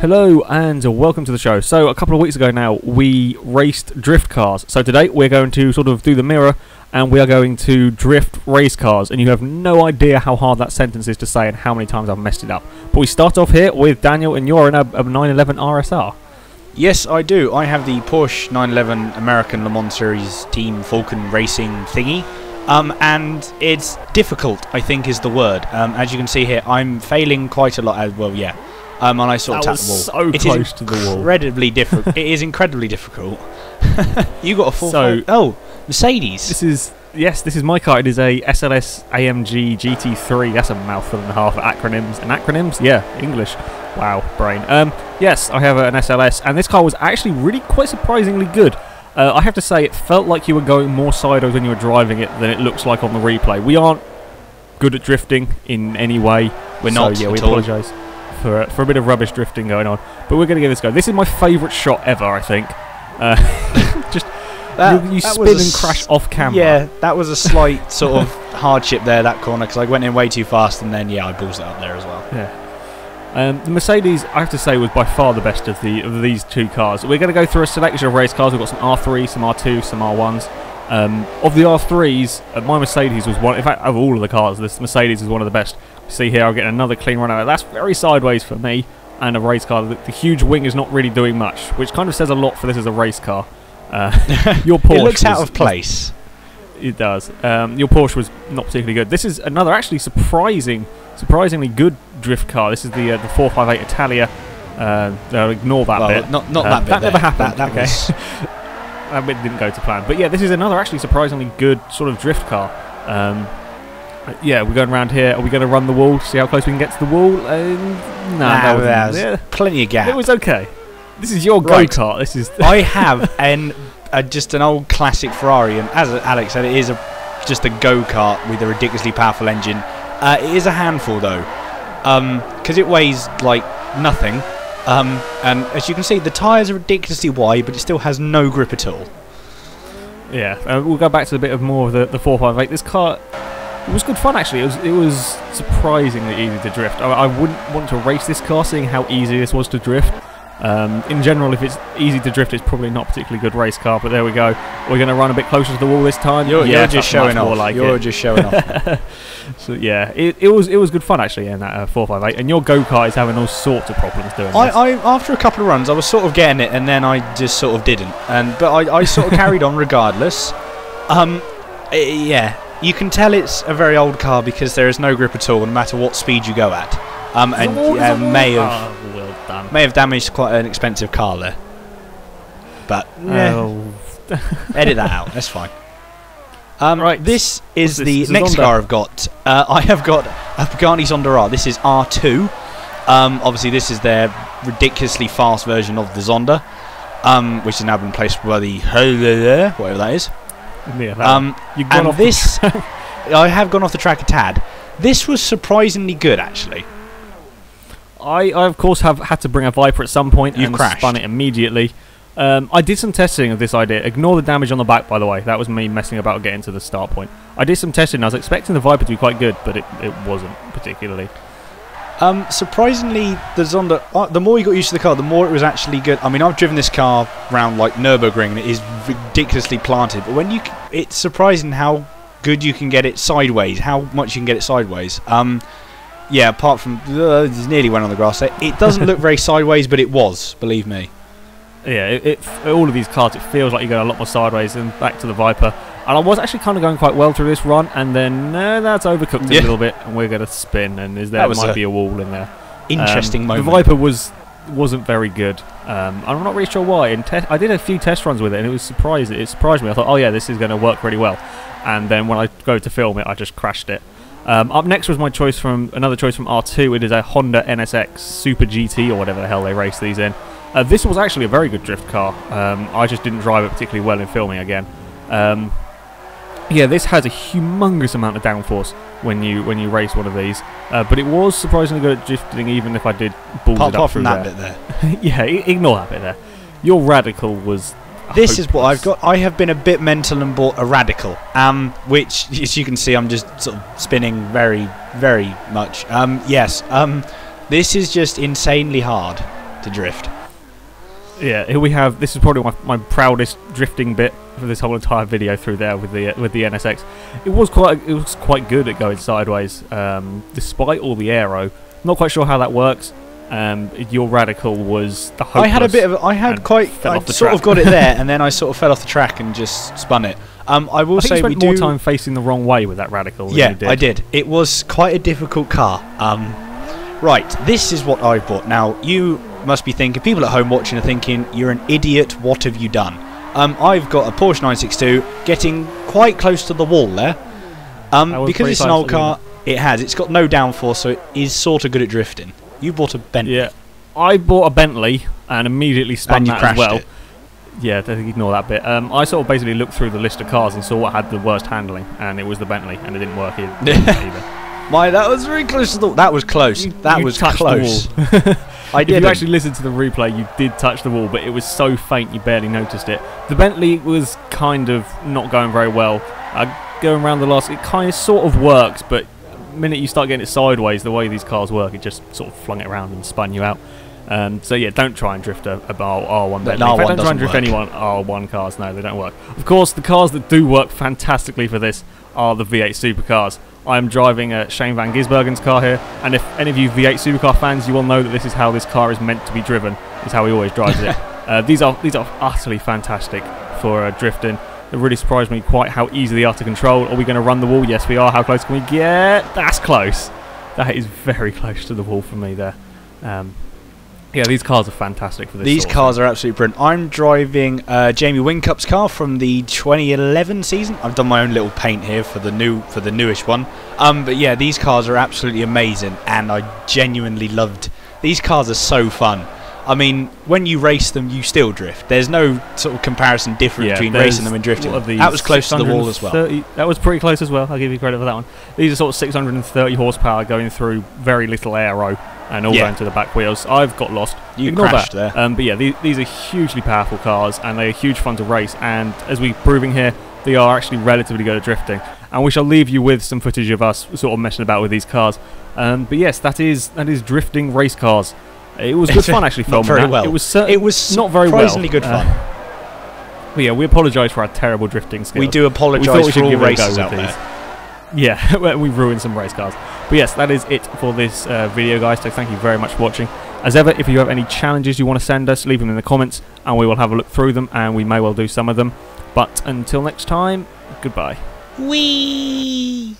Hello and welcome to the show. So a couple of weeks ago now we raced drift cars. So today we're going to sort of do the mirror and we are going to drift race cars, and you have no idea how hard that sentence is to say and how many times I've messed it up. But we start off here with Daniel, and you're in a 911 RSR. Yes, I do. I have the Porsche 911 American Le Mans Series Team Falcon Racing thingy. And it's difficult, I think is the word. As you can see here, I'm failing quite a lot. Well, yeah. And I sort of tap the wall. So close to the wall. Incredibly difficult. It is incredibly difficult. You got a full. So, Mercedes. This is my car. It is a SLS AMG GT3. That's a mouthful and a half of acronyms. And acronyms? Yeah, English. Wow, brain. Yes, I have an SLS, and this car was actually really quite surprisingly good. I have to say, it felt like you were going more sideways when you were driving it than it looks like on the replay. We aren't good at drifting in any way. We're not. Yeah, we apologise for a bit of rubbish drifting going on, but we're going to give this a go. This is my favourite shot ever, I think. Just you spin and crash off camera. Yeah, that was a slight sort of hardship there, that corner, because I went in way too fast, and then yeah, I balls it up there as well. Yeah. The Mercedes, I have to say, was by far the best of these two cars. We're going to go through a selection of race cars. We've got some R3s, some R2s, some R1s. Of the R3s, my Mercedes was one. In fact, of all of the cars, this Mercedes is one of the best. See here, I'll get another clean run out of it. That's very sideways for me, and a race car. The huge wing is not really doing much, which kind of says a lot for this as a race car. Your Porsche it looks out of place. It does. Your Porsche was not particularly good. This is another actually surprisingly good drift car. This is the 458 Italia. Ignore that bit. Not that bit. That never happened. That okay. That bit didn't go to plan. But yeah, this is another actually surprisingly good sort of drift car. Yeah, we're going around here. Are we going to run the wall? See how close we can get to the wall? No, there's plenty of gap. It was okay. This is your go-kart. This is. I have just an old classic Ferrari, and as Alex said, it is just a go-kart with a ridiculously powerful engine. It is a handful though, because it weighs like nothing. And as you can see, the tyres are ridiculously wide, but it still has no grip at all. Yeah, we'll go back to a bit of more of the 458. This car, it was good fun actually. It was surprisingly easy to drift. I wouldn't want to race this car, seeing how easy this was to drift. In general, if it's easy to drift, it's probably not a particularly good race car. But there we go. We're going to run a bit closer to the wall this time. You're just showing off. You're just showing off. So yeah, it was good fun actually in that 458. And your go-kart is having all sorts of problems doing this. After a couple of runs, I was sort of getting it, and then I just sort of didn't. But I sort of carried on regardless. Yeah, you can tell it's a very old car because there is no grip at all, no matter what speed you go at. May have damaged quite an expensive car there, but edit that out. That's fine. Right, this is the next car I've got. I have got a Pagani Zonda R. This is R2. Obviously, this is their ridiculously fast version of the Zonda, which has now been replaced by the whatever that is. Yeah, and this, I have gone off the track a tad. This was surprisingly good, actually. I of course have had to bring a Viper at some point and spun it immediately. I did some testing of this idea. Ignore the damage on the back, by the way. That was me messing about getting to the start point. I did some testing. I was expecting the Viper to be quite good, but it wasn't particularly. Surprisingly, the Zonda, the more you got used to the car, the more it was actually good. I mean, I've driven this car around like Nürburgring, and it is ridiculously planted. But when it's surprising how good you can get it sideways, how much you can get it sideways. Yeah, apart from it nearly went on the grass. It doesn't look very sideways, but it was, believe me. Yeah, all of these cars, it feels like you're going a lot more sideways and back to the Viper. And I was actually kind of going quite well through this run, and then that's overcooked a little bit, and we're going to spin, and there might be a wall in there. Interesting moment. The Viper wasn't very good. I'm not really sure why. I did a few test runs with it, and it surprised me. I thought, oh yeah, this is going to work really well. And then when I go to film it, I just crashed it. Up next was another choice from R2. It is a Honda NSX Super GT, or whatever the hell they race these in. This was actually a very good drift car. I just didn't drive it particularly well in filming again. Yeah, this has a humongous amount of downforce when you race one of these, but it was surprisingly good at drifting, even if I did balls it up apart through from that there. bit there. Yeah, ignore that bit there. Your Radical was This is what I've got. I have been a bit mental and bought a Radical, which, as you can see, I'm just sort of spinning very, very much. Yes, this is just insanely hard to drift. Yeah, here we have. This is probably my proudest drifting bit for this whole entire video through there with the NSX. It was quite good at going sideways, despite all the aero. Not quite sure how that works. Your Radical was the hopeless. I sort of got it there, and then I sort of fell off the track and just spun it. I will say you spent more time facing the wrong way with that Radical than you did. I did. It was quite a difficult car. Right, this is what I bought. Now, you must be thinking, people at home watching are thinking, you're an idiot, what have you done? I've got a Porsche 962 getting quite close to the wall there. Because it's an old car, it's got no downforce, so it is sort of good at drifting. You bought a Bentley. Yeah, I bought a Bentley and immediately spun that as well. It. Yeah, ignore that bit. I sort of basically looked through the list of cars and saw what had the worst handling, and it was the Bentley, and it didn't work either. That was very close to the... That was close. That was close. I did. If you actually listened to the replay, you did touch the wall, but it was so faint you barely noticed it. The Bentley was kind of not going very well. Going around the last... It kind of sort of works, but the minute you start getting it sideways, the way these cars work, it just sort of flung it around and spun you out. So yeah, don't try and drift a R1 Bentley. In fact, don't try and drift any R1 cars. No, they don't work. Of course, the cars that do work fantastically for this are the V8 supercars. I'm driving Shane van Gisbergen's car here, and if any of you V8 supercar fans, you will know that this is how this car is meant to be driven. It's how he always drives it. These are utterly fantastic for drifting. It really surprised me quite how easy they are to control. Are we going to run the wall? Yes, we are. How close can we get? That's close. That is very close to the wall for me there. Yeah, these cars are fantastic for this. These cars are absolutely brilliant. I'm driving Jamie Whincup's car from the 2011 season. I've done my own little paint here for the newish one. But yeah, these cars are absolutely amazing, and I genuinely loved. These cars are so fun. I mean, when you race them, you still drift. There's no sort of comparison difference between racing them and drifting. That was close to the wall as well. That was pretty close as well. I'll give you credit for that one. These are sort of 630 horsepower going through very little aero and all going to the back wheels. I've got lost. You crashed there. But yeah, these are hugely powerful cars, and they are huge fun to race. And as we're proving here, they are actually relatively good at drifting. And we shall leave you with some footage of us sort of messing about with these cars. But yes, that is drifting race cars. It was good fun actually filming very that. Well. It was not very surprisingly good fun. But yeah, we apologise for our terrible drifting skills. We do apologise for all races out there. Yeah, we ruined some race cars. But yes, that is it for this video, guys. So thank you very much for watching. As ever, if you have any challenges you want to send us, leave them in the comments, and we will have a look through them, and we may well do some of them. But until next time, goodbye. Whee!